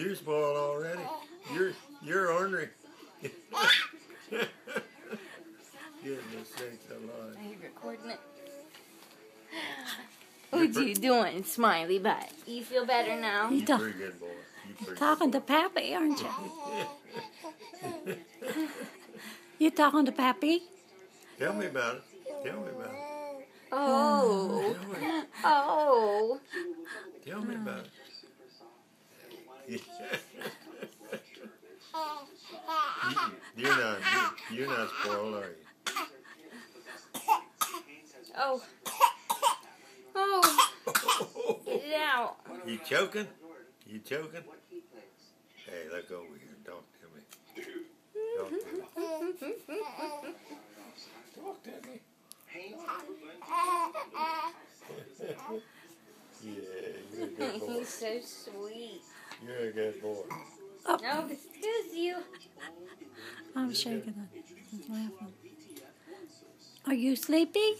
You're spoiled already. You're ornery. Goodness sakes alive. Are you recording it? What you doing, Smiley Butt? You feel better now? You're pretty good, boy. You're talking to Pappy, aren't you? You talking to Pappy? Tell me about it. Tell me about it. Oh. Oh. Tell me about it. You're not spoiled, are you? Oh. Oh. Get it out. You choking? You choking? Hey, look over here. Talk to me. Talk to me. Talk to me. Yeah, you're a good boy. He's so sweet. You're a good boy. Oh, excuse you. I'm shaking it. He's laughing. Are you sleepy?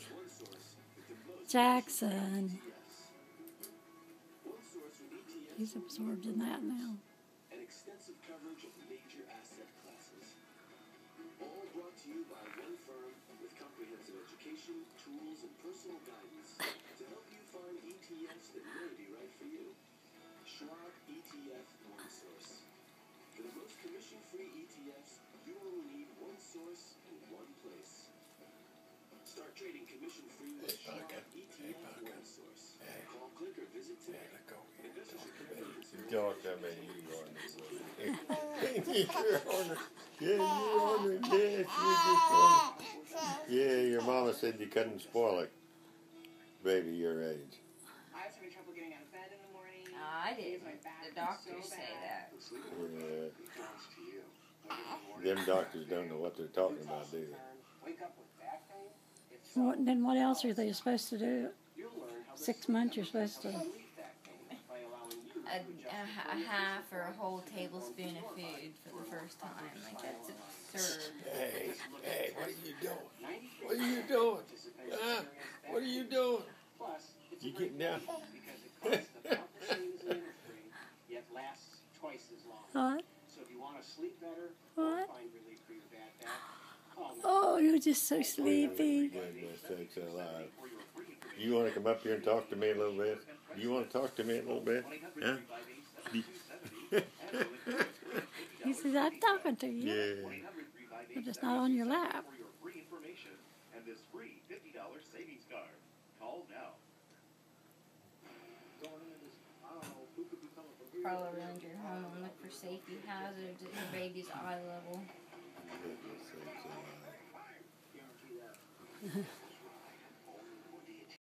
Jackson. He's absorbed in that now. An extensive coverage of major asset classes. All brought to you by one firm with comprehensive education, tools, and personal guidance to help you find ETFs that may be right for you. Schwab ETF One Source. For the most commission-free ETFs, you only need one source and one place. Start trading commission-free with Schwab ETF One Source. Call, click, or visit today. Talk to me. You're ornery. Yeah, you're ornery. Yes, you're just ornery. Yeah, your mama said you couldn't spoil it. Baby your age. I was having trouble getting out of bed in the morning. I did. The doctors say that. Yeah. Them doctors don't know what they're talking about, do they? Wake up with back pain. Then what else are they supposed to do? 6 months you're supposed to... A half or a whole tablespoon of food for the first time. Like, that's absurd. Hey, what are you doing? What are you doing? Huh? What are you doing? You getting down? Yet lasts twice as long. What? So if you want to sleep better, What? find relief for your bad back. Oh, you're just so sleepy. Goodness sakes alive. You want to come up here and talk to me a little bit? You want to talk to me a little bit? Huh? He says, I'm talking to you. Yeah. But it's not on your lap. And this free $50 savings card. Call now. Prowl around your home and look for safety hazards at your baby's eye level. Goodness sakes alive.